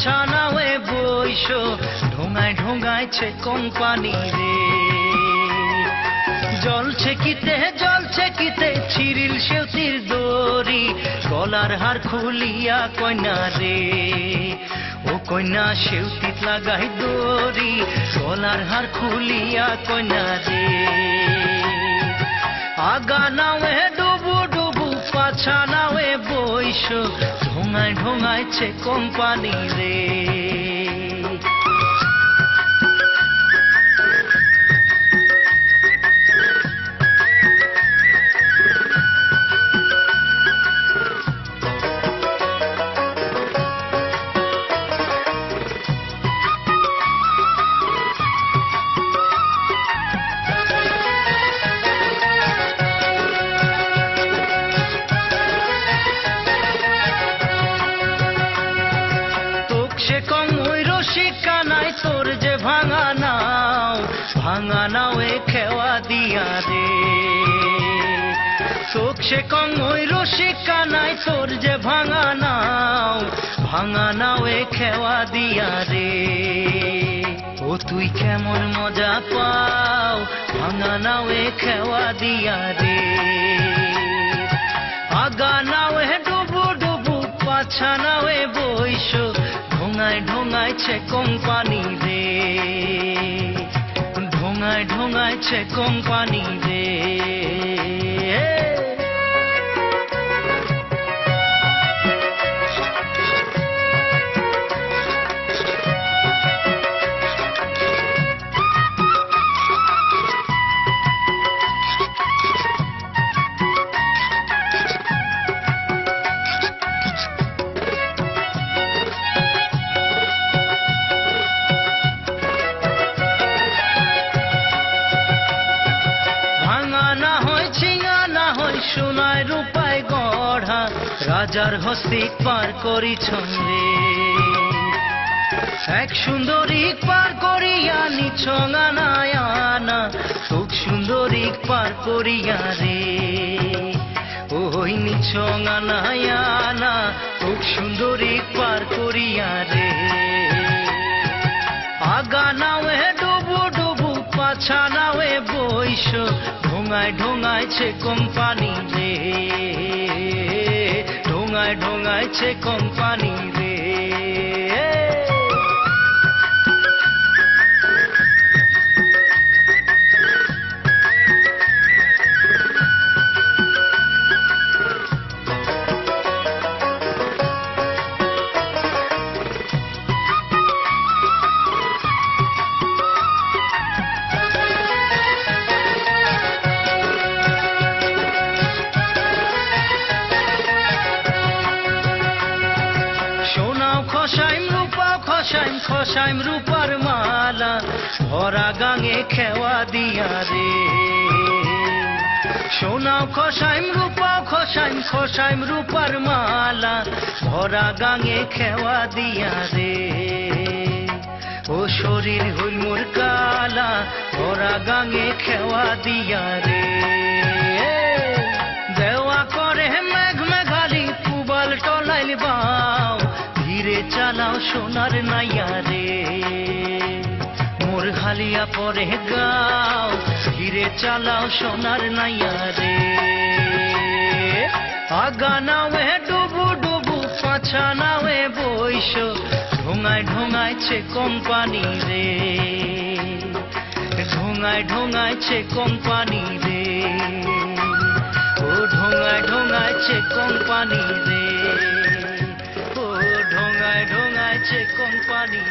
পাছানাওয়ে বইসো ঢোঙায় ঢোঙাইছে company রে জলছে কিতে ছিরিল সেউতির দড়ি গলার হার খুলিয়া কইনা রে ও কইনা সেউতিত লাগাই দড়ি গলার হার খুলিয়া কইনা রে আগা নাওয়ে ডুবু ডুবু পাছা নাওয়ে বইসো ঢোঙায় ঢোঙাইছে কোম্পানি রে তোর যে ভাঙা নাওয়ে খেওয়া দিয়া রে চোখ সে কম ওই রসিকা নাই তোর যে ভাঙা নাওয়ে খেওয়া দিয়া রে ও তুই কেমন মজা পাও ভাঙা নাওয়ে খেওয়া দিয়া রে আগা নাওয়ে ডুবু ডুবু পাছা নাওয়ে বইসো ঢোঙায় ঢোঙাইছে কোম্পানি রে ঢোঙায় ঢোঙাইছে কোম্পানি রে সোনায় রূপায় গড়া রাজার হস্তি পার করিছন রে এক সুন্দরী পার করিয়া নিছঙানায় আনা খুব সুন্দরী পার করিয়া রে ওই নিছঙানায় আনা খুব সুন্দরী পার করিয়া রে আগা নাওয়ে ডুবু ডুবু পাছা নাওয়ে বইসো ঢোঙায় ঢোঙাইছে কোম্পানি রে ঢোঙায় ঢোঙাইছে কোম্পানি রে খসাইম রূপার মালা ভরা গাঙে খেওয়া দিয়া রে সোনাও খসাইম রূপার মালা ভরা গাঙে খেওয়া দিয়া রে ও শরীর হইল মোর কালা ভরা গাঙে খেওয়া দিয়া রে দেওয়া করে মেঘ মেঘালি পুবাল টলাইল বাও ধীরে চালাও সোনার নাইয়া রে মোর হালিয়া পরে গাও ধীরে চালাও সোনার নাইয়া রে আগা নাওয়ে ডুবু ডুবু পাছা নাওয়ে বইসো ঢোঙায় ঢোঙাইছে কোম্পানি রে ঢোঙায় ঢোঙাইছে কোম্পানি রে ও ঢোঙায় ঢোঙাইছে কোম্পানি রে ঢোঙায় ঢোঙাইছে কোম্পানি